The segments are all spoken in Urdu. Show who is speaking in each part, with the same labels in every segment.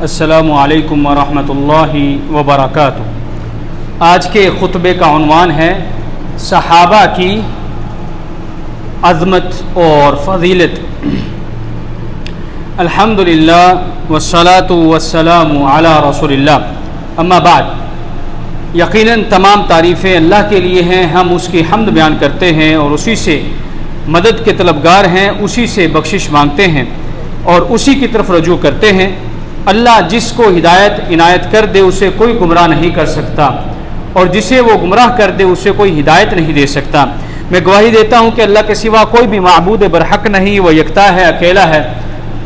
Speaker 1: السلام علیکم ورحمۃ اللہ وبرکاتہ۔ آج کے خطبے کا عنوان ہے صحابہ کی عظمت اور فضیلت۔ الحمدللہ والصلاۃ والسلام علی رسول اللہ، اما بعد، یقیناً تمام تعریفیں اللہ کے لیے ہیں۔ ہم اس کی حمد بیان کرتے ہیں اور اسی سے مدد کے طلبگار ہیں، اسی سے بخشش مانگتے ہیں اور اسی کی طرف رجوع کرتے ہیں۔ اللہ جس کو ہدایت عنایت کر دے اسے کوئی گمراہ نہیں کر سکتا، اور جسے وہ گمراہ کر دے اسے کوئی ہدایت نہیں دے سکتا۔ میں گواہی دیتا ہوں کہ اللہ کے سوا کوئی بھی معبود برحق نہیں، وہ یکتا ہے، اکیلا ہے،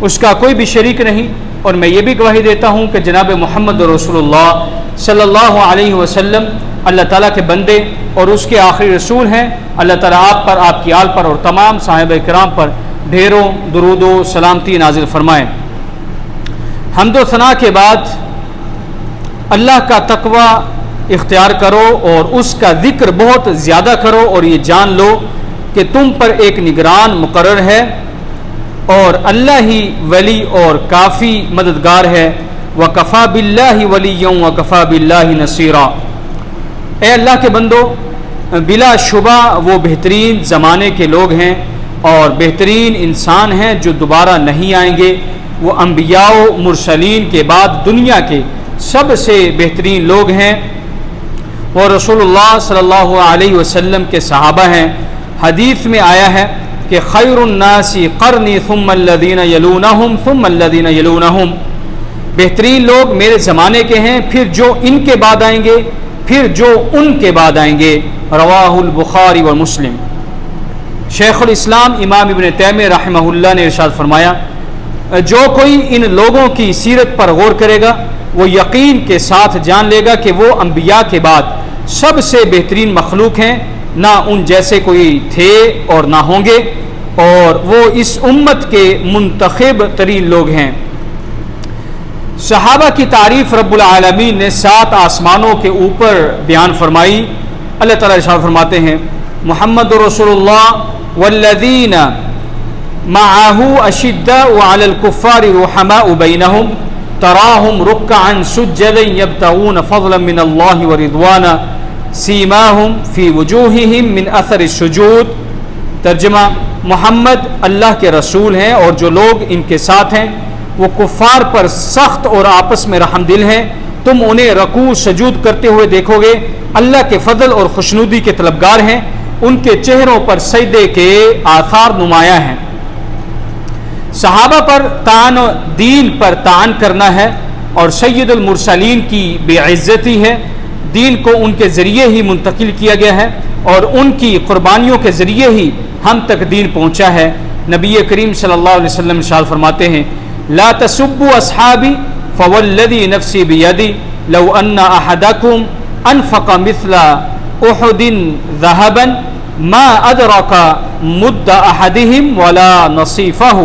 Speaker 1: اس کا کوئی بھی شریک نہیں۔ اور میں یہ بھی گواہی دیتا ہوں کہ جناب محمد رسول اللہ صلی اللہ علیہ وسلم اللہ تعالیٰ کے بندے اور اس کے آخری رسول ہیں۔ اللہ تعالیٰ آپ پر، آپ کی آل پر اور تمام صحابہ کرام پر ڈھیروں درود و سلامتی نازل فرمائیں۔ حمد و ثنا کے بعد اللہ کا تقوی اختیار کرو اور اس کا ذکر بہت زیادہ کرو، اور یہ جان لو کہ تم پر ایک نگران مقرر ہے اور اللہ ہی ولی اور کافی مددگار ہے۔ وَكَفَى بِاللَّهِ وَلِيًّا وَكَفَى بِاللَّهِ نَصِيرًا۔ اے اللہ کے بندو، بلا شبہ وہ بہترین زمانے کے لوگ ہیں اور بہترین انسان ہیں جو دوبارہ نہیں آئیں گے۔ وہ انبیاء و مرسلین کے بعد دنیا کے سب سے بہترین لوگ ہیں، وہ رسول اللہ صلی اللہ علیہ وسلم کے صحابہ ہیں۔ حدیث میں آیا ہے کہ خیر الناس قرنی ثم الذین یلونہم ثم الذین یلونہم، بہترین لوگ میرے زمانے کے ہیں، پھر جو ان کے بعد آئیں گے، پھر جو ان کے بعد آئیں گے۔ رواہ البخاری و مسلم۔ شیخ الاسلام امام ابن تیمیہ رحمہ اللہ نے ارشاد فرمایا، جو کوئی ان لوگوں کی سیرت پر غور کرے گا وہ یقین کے ساتھ جان لے گا کہ وہ انبیاء کے بعد سب سے بہترین مخلوق ہیں، نہ ان جیسے کوئی تھے اور نہ ہوں گے، اور وہ اس امت کے منتخب ترین لوگ ہیں۔ صحابہ کی تعریف رب العالمین نے 7 آسمانوں کے اوپر بیان فرمائی۔ اللہ تعالیٰ ارشاد فرماتے ہیں، محمد رسول اللہ والذین معه اشداء على الكفار رحماء بينهم تراهم ركعا سجدا يبتغون فضلا من الله ورضوانا سيماهم في وجوههم من اثر السجود۔ ترجمہ، محمد اللہ کے رسول ہیں اور جو لوگ ان کے ساتھ ہیں وہ کفار پر سخت اور آپس میں رحم دل ہیں۔ تم انہیں رکوع سجود کرتے ہوئے دیکھو گے، اللہ کے فضل اور خوشنودی کے طلبگار ہیں، ان کے چہروں پر سجدے کے آثار نمایاں ہیں۔ صحابہ پر طعن، دین پر طعن کرنا ہے اور سید المرسلین کی بے عزتی ہے۔ دین کو ان کے ذریعے ہی منتقل کیا گیا ہے اور ان کی قربانیوں کے ذریعے ہی ہم تک دین پہنچا ہے۔ نبی کریم صلی اللہ علیہ وسلم ارشاد فرماتے ہیں، لا تسبوا اصحابی فوالذی نفسی بیدی لو ان احدکم انفق مثل احد ذهبا ما ادرک مد احدهم ولا نصیفہ۔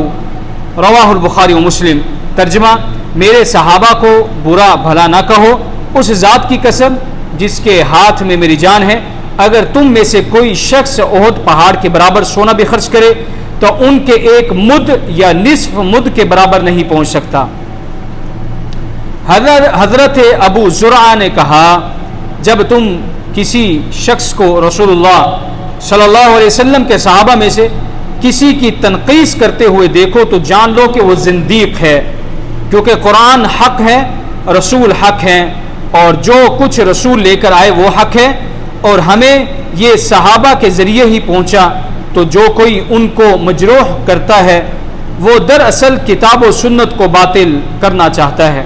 Speaker 1: رواہ البخاری و مسلم۔ ترجمہ، میرے صحابہ کو برا بھلا نہ کہو، اس ذات کی قسم جس کے ہاتھ میں میری جان ہے، اگر تم میں سے کوئی شخص احد پہاڑ کے برابر سونا بھی خرچ کرے تو ان کے ایک مد یا نصف مد کے برابر نہیں پہنچ سکتا۔ حضرت ابو زرعہ نے کہا، جب تم کسی شخص کو رسول اللہ صلی اللہ علیہ وسلم کے صحابہ میں سے کسی کی تنقیص کرتے ہوئے دیکھو تو جان لو کہ وہ زندیق ہے، کیونکہ قرآن حق ہے، رسول حق ہیں، اور جو کچھ رسول لے کر آئے وہ حق ہے، اور ہمیں یہ صحابہ کے ذریعے ہی پہنچا، تو جو کوئی ان کو مجروح کرتا ہے وہ دراصل کتاب و سنت کو باطل کرنا چاہتا ہے۔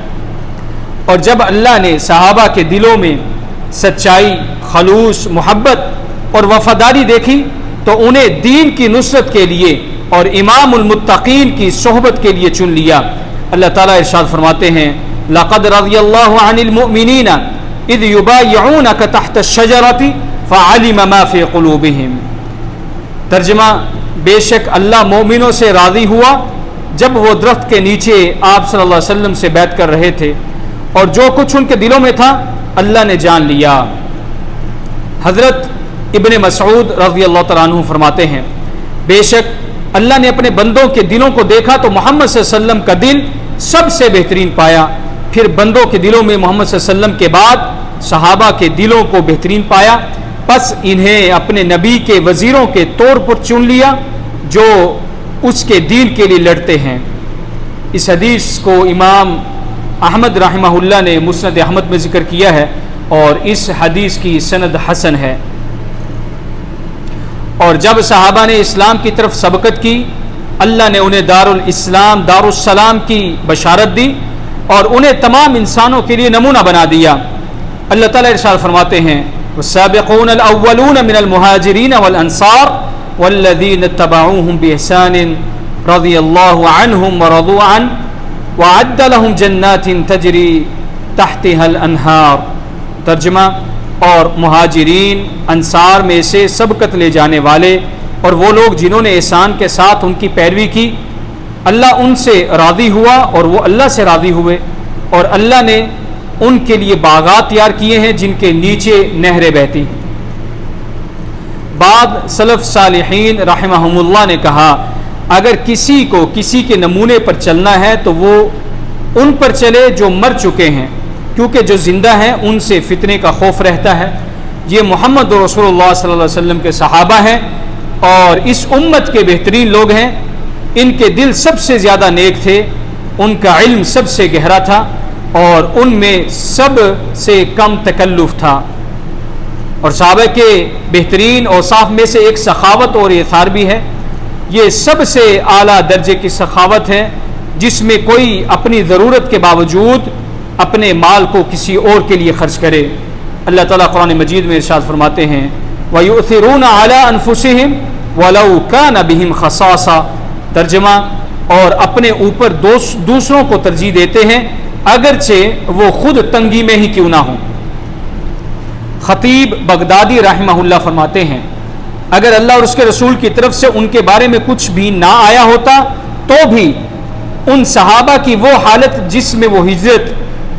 Speaker 1: اور جب اللہ نے صحابہ کے دلوں میں سچائی، خلوص، محبت اور وفاداری دیکھی تو انہیں دین کی نصرت کے لیے اور امام المتقین کی صحبت کے لیے چن لیا۔ اللہ تعالیٰ ارشاد فرماتے ہیں، لقد رضی اللہ عن المؤمنین اذ یبایعونک تحت الشجرۃ فعلم ما فی قلوبہم۔ ترجمہ، بے شک اللہ مومنوں سے راضی ہوا جب وہ درخت کے نیچے آپ صلی اللہ علیہ وسلم سے بیعت کر رہے تھے، اور جو کچھ ان کے دلوں میں تھا اللہ نے جان لیا۔ حضرت ابن مسعود رضی اللہ تعالیٰ عنہ فرماتے ہیں، بے شک اللہ نے اپنے بندوں کے دلوں کو دیکھا تو محمد صلی اللہ علیہ وسلم کا دل سب سے بہترین پایا، پھر بندوں کے دلوں میں محمد صلی اللہ علیہ وسلم کے بعد صحابہ کے دلوں کو بہترین پایا، پس انہیں اپنے نبی کے وزیروں کے طور پر چن لیا جو اس کے دین کے لیے لڑتے ہیں۔ اس حدیث کو امام احمد رحمہ اللہ نے مسند احمد میں ذکر کیا ہے اور اس حدیث کی سند حسن ہے۔ اور جب صحابہ نے اسلام کی طرف سبقت کی، اللہ نے انہیں دارالسلام کی بشارت دی اور انہیں تمام انسانوں کے لیے نمونہ بنا دیا۔ اللہ تعالیٰ ارشاد فرماتے ہیں والسابقون الاولون من المہاجرین والانصار والذین اتبعوهم بإحسان رضی اللہ عنہم ورضوا عنہ وأعد لهم جنات تجری تحتها الانہار۔ ترجمہ، اور مہاجرین انصار میں سے سبقت لے جانے والے اور وہ لوگ جنہوں نے احسان کے ساتھ ان کی پیروی کی، اللہ ان سے راضی ہوا اور وہ اللہ سے راضی ہوئے، اور اللہ نے ان کے لیے باغات تیار کیے ہیں جن کے نیچے نہریں بہتی ہیں۔ بعد سلف صالحین رحمہم اللہ نے کہا اگر کسی کو کسی کے نمونے پر چلنا ہے تو وہ ان پر چلے جو مر چکے ہیں، کیونکہ جو زندہ ہیں ان سے فتنے کا خوف رہتا ہے۔ یہ محمد رسول اللہ صلی اللہ علیہ وسلم کے صحابہ ہیں اور اس امت کے بہترین لوگ ہیں۔ ان کے دل سب سے زیادہ نیک تھے، ان کا علم سب سے گہرا تھا اور ان میں سب سے کم تکلف تھا۔ اور صحابہ کے بہترین اوصاف میں سے ایک سخاوت اور ایثار بھی ہے۔ یہ سب سے اعلیٰ درجے کی سخاوت ہے جس میں کوئی اپنی ضرورت کے باوجود اپنے مال کو کسی اور کے لیے خرچ کرے۔ اللہ تعالیٰ قرآن مجید میں ارشاد فرماتے ہیں وَيُؤْثِرُونَ عَلَىٰ أَنفُسِهِمْ وَلَوْ كَانَ بِهِمْ خَصَاصَةٌ۔ ترجمہ، اور اپنے اوپر دوسروں کو ترجیح دیتے ہیں اگرچہ وہ خود تنگی میں ہی کیوں نہ ہوں۔ خطیب بغدادی رحمہ اللہ فرماتے ہیں اگر اللہ اور اس کے رسول کی طرف سے ان کے بارے میں کچھ بھی نہ آیا ہوتا تو بھی ان صحابہ کی وہ حالت جس میں وہ ہجرت،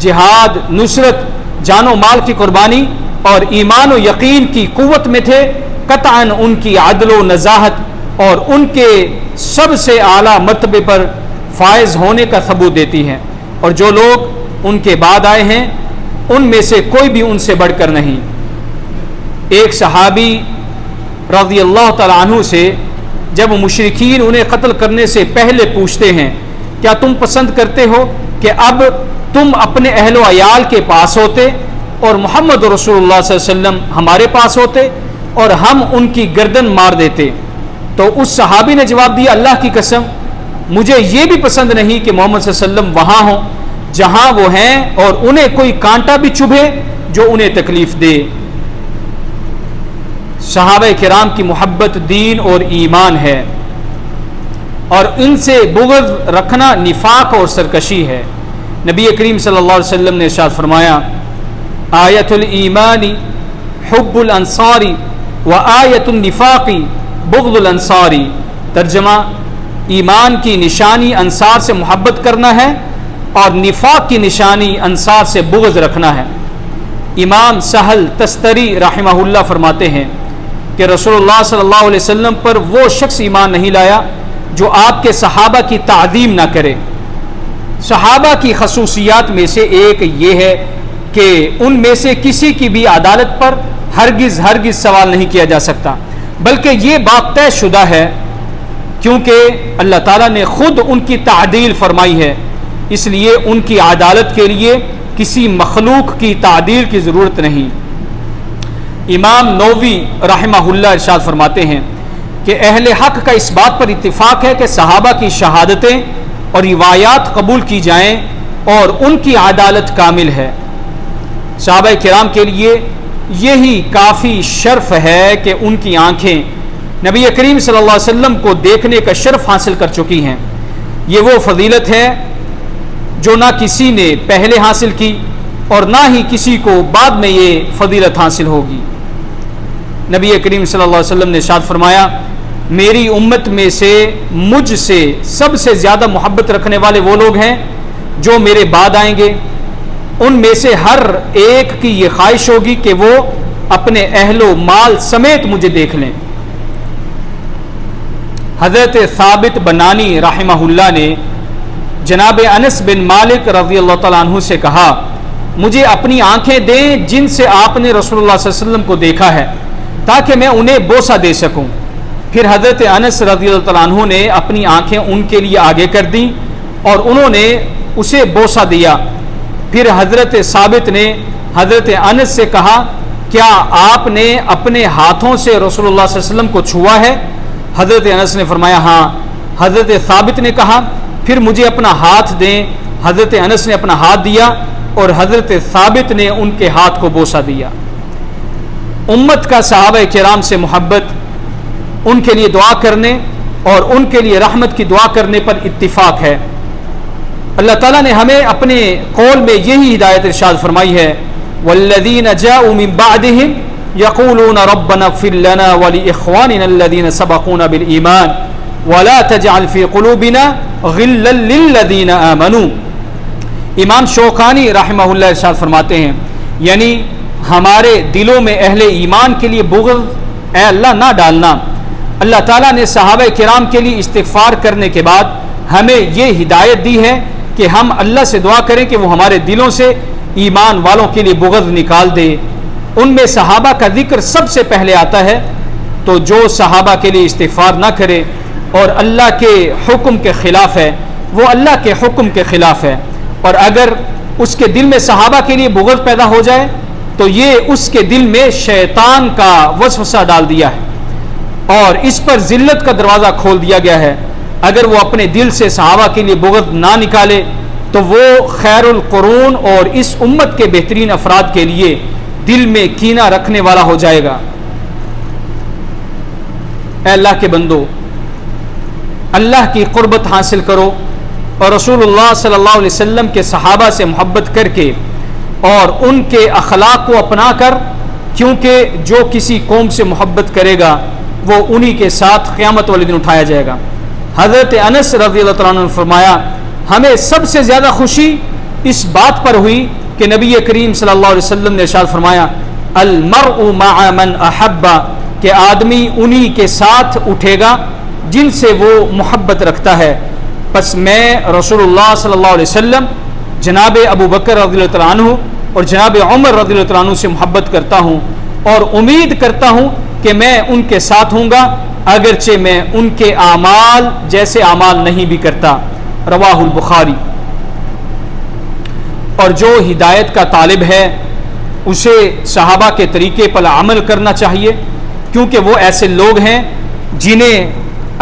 Speaker 1: جہاد، نصرت، جان و مال کی قربانی اور ایمان و یقین کی قوت میں تھے، قطعاً ان کی عدل و نزاہت اور ان کے سب سے اعلیٰ مرتبے پر فائز ہونے کا ثبوت دیتی ہے، اور جو لوگ ان کے بعد آئے ہیں ان میں سے کوئی بھی ان سے بڑھ کر نہیں۔ ایک صحابی رضی اللہ تعالیٰ عنہ سے جب مشرکین انہیں قتل کرنے سے پہلے پوچھتے ہیں کیا تم پسند کرتے ہو کہ اب تم اپنے اہل و عیال کے پاس ہوتے اور محمد رسول اللہ صلی اللہ علیہ وسلم ہمارے پاس ہوتے اور ہم ان کی گردن مار دیتے، تو اس صحابی نے جواب دیا اللہ کی قسم مجھے یہ بھی پسند نہیں کہ محمد صلی اللہ علیہ وسلم وہاں ہوں جہاں وہ ہیں اور انہیں کوئی کانٹا بھی چبھے جو انہیں تکلیف دے۔ صحابہ کرام کی محبت دین اور ایمان ہے اور ان سے بغض رکھنا نفاق اور سرکشی ہے۔ نبی کریم صلی اللہ علیہ وسلم نے ارشاد فرمایا آیت الایمان حب الانصار و آیت النفاق بغض الانصار۔ ترجمہ، ایمان کی نشانی انصار سے محبت کرنا ہے اور نفاق کی نشانی انصار سے بغض رکھنا ہے۔ امام سہل تستری رحمہ اللہ فرماتے ہیں کہ رسول اللہ صلی اللہ علیہ وسلم پر وہ شخص ایمان نہیں لایا جو آپ کے صحابہ کی تعظیم نہ کرے۔ صحابہ کی خصوصیات میں سے ایک یہ ہے کہ ان میں سے کسی کی بھی عدالت پر ہرگز سوال نہیں کیا جا سکتا، بلکہ یہ بات طے شدہ ہے کیونکہ اللہ تعالیٰ نے خود ان کی تعدیل فرمائی ہے، اس لیے ان کی عدالت کے لیے کسی مخلوق کی تعدیل کی ضرورت نہیں۔ امام نووی رحمہ اللہ ارشاد فرماتے ہیں کہ اہل حق کا اس بات پر اتفاق ہے کہ صحابہ کی شہادتیں اور روایات قبول کی جائیں اور ان کی عدالت کامل ہے۔ صحابہ کرام کے لیے یہی کافی شرف ہے کہ ان کی آنکھیں نبی کریم صلی اللہ علیہ وسلم کو دیکھنے کا شرف حاصل کر چکی ہیں۔ یہ وہ فضیلت ہے جو نہ کسی نے پہلے حاصل کی اور نہ ہی کسی کو بعد میں یہ فضیلت حاصل ہوگی۔ نبی کریم صلی اللہ علیہ وسلم نے ارشاد فرمایا میری امت میں سے مجھ سے سب سے زیادہ محبت رکھنے والے وہ لوگ ہیں جو میرے بعد آئیں گے، ان میں سے ہر ایک کی یہ خواہش ہوگی کہ وہ اپنے اہل و مال سمیت مجھے دیکھ لیں۔ حضرت ثابت بنانی رحمہ اللہ نے جناب انس بن مالک رضی اللہ تعالیٰ عنہ سے کہا مجھے اپنی آنکھیں دیں جن سے آپ نے رسول اللہ صلی اللہ علیہ وسلم کو دیکھا ہے تاکہ میں انہیں بوسہ دے سکوں۔ پھر حضرت انس رضی اللہ تعالیٰ عنہ نے اپنی آنکھیں ان کے لیے آگے کر دیں اور انہوں نے اسے بوسہ دیا۔ پھر حضرت ثابت نے حضرت انس سے کہا کیا آپ نے اپنے ہاتھوں سے رسول اللہ صلی اللہ علیہ وسلم کو چھوا ہے؟ حضرت انس نے فرمایا ہاں۔ حضرت ثابت نے کہا پھر مجھے اپنا ہاتھ دیں۔ حضرت انس نے اپنا ہاتھ دیا اور حضرت ثابت نے ان کے ہاتھ کو بوسہ دیا۔ امت کا صحابہ کرام سے محبت، ان کے لیے دعا کرنے اور ان کے لیے رحمت کی دعا کرنے پر اتفاق ہے۔ اللہ تعالیٰ نے ہمیں اپنے قول میں یہی ہدایت ارشاد فرمائی ہے والذین جاءوا من بعدهم یقولون ربنا اغفر لنا ولإخواننا الذین سبقونا بالایمان ولا تجعل فی قلوبنا غلا للذین آمنوا۔ امام شوکانی رحمہ اللہ ارشاد فرماتے ہیں یعنی ہمارے دلوں میں اہل ایمان کے لیے بغض اے اللہ نہ ڈالنا۔ اللہ تعالیٰ نے صحابہ کرام کے لیے استغفار کرنے کے بعد ہمیں یہ ہدایت دی ہے کہ ہم اللہ سے دعا کریں کہ وہ ہمارے دلوں سے ایمان والوں کے لیے بغض نکال دے۔ ان میں صحابہ کا ذکر سب سے پہلے آتا ہے، تو جو صحابہ کے لیے استغفار نہ کرے اور اللہ کے حکم کے خلاف ہے وہ اللہ کے حکم کے خلاف ہے، اور اگر اس کے دل میں صحابہ کے لیے بغض پیدا ہو جائے تو یہ اس کے دل میں شیطان کا وسوسہ ڈال دیا ہے اور اس پر ذلت کا دروازہ کھول دیا گیا ہے۔ اگر وہ اپنے دل سے صحابہ کے لیے بغض نہ نکالے تو وہ خیر القرون اور اس امت کے بہترین افراد کے لیے دل میں کینہ رکھنے والا ہو جائے گا۔ اے اللہ کے بندو، اللہ کی قربت حاصل کرو اور رسول اللہ صلی اللہ علیہ وسلم کے صحابہ سے محبت کر کے اور ان کے اخلاق کو اپنا کر، کیونکہ جو کسی قوم سے محبت کرے گا وہ انہی کے ساتھ قیامت والے دن اٹھایا جائے گا۔ حضرت انس رضی اللہ تعالیٰ عنہ نے فرمایا ہمیں سب سے زیادہ خوشی اس بات پر ہوئی کہ نبی کریم صلی اللہ علیہ وسلم نے ارشاد فرمایا المرء مع من احب، کہ آدمی انہی کے ساتھ اٹھے گا جن سے وہ محبت رکھتا ہے۔ پس میں رسول اللہ صلی اللہ علیہ وسلم، جناب ابو بکر رضی اللہ تعالیٰ عنہ اور جناب عمر رضی اللہ تعالیٰ عنہ سے محبت کرتا ہوں اور امید کرتا ہوں کہ میں ان کے ساتھ ہوں گا اگرچہ میں ان کے اعمال جیسے اعمال نہیں بھی کرتا۔ رواہ البخاری۔ اور جو ہدایت کا طالب ہے اسے صحابہ کے طریقے پر عمل کرنا چاہیے، کیونکہ وہ ایسے لوگ ہیں جنہیں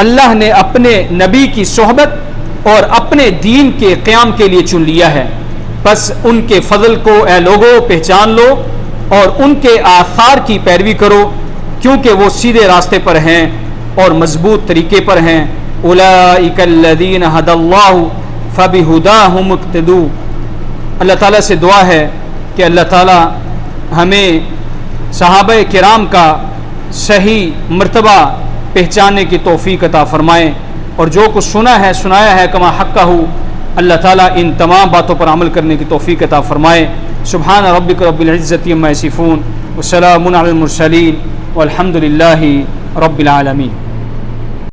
Speaker 1: اللہ نے اپنے نبی کی صحبت اور اپنے دین کے قیام کے لیے چن لیا ہے۔ بس ان کے فضل کو اے لوگوں پہچان لو اور ان کے آثار کی پیروی کرو، کیونکہ وہ سیدھے راستے پر ہیں اور مضبوط طریقے پر ہیں۔ اولئک الذین ھدی اللہ فبہداہ مقتدوا۔ اللہ تعالیٰ سے دعا ہے کہ اللہ تعالیٰ ہمیں صحابہ کرام کا صحیح مرتبہ پہچاننے کی توفیق عطا فرمائے، اور جو کچھ سنا ہے سنایا ہے کما حقہ، اللہ تعالیٰ ان تمام باتوں پر عمل کرنے کی توفیق عطا فرمائے۔ سبحان ربک رب العزۃ عما یصفون وسلام علی المرسلین والحمد للہ رب العالمین۔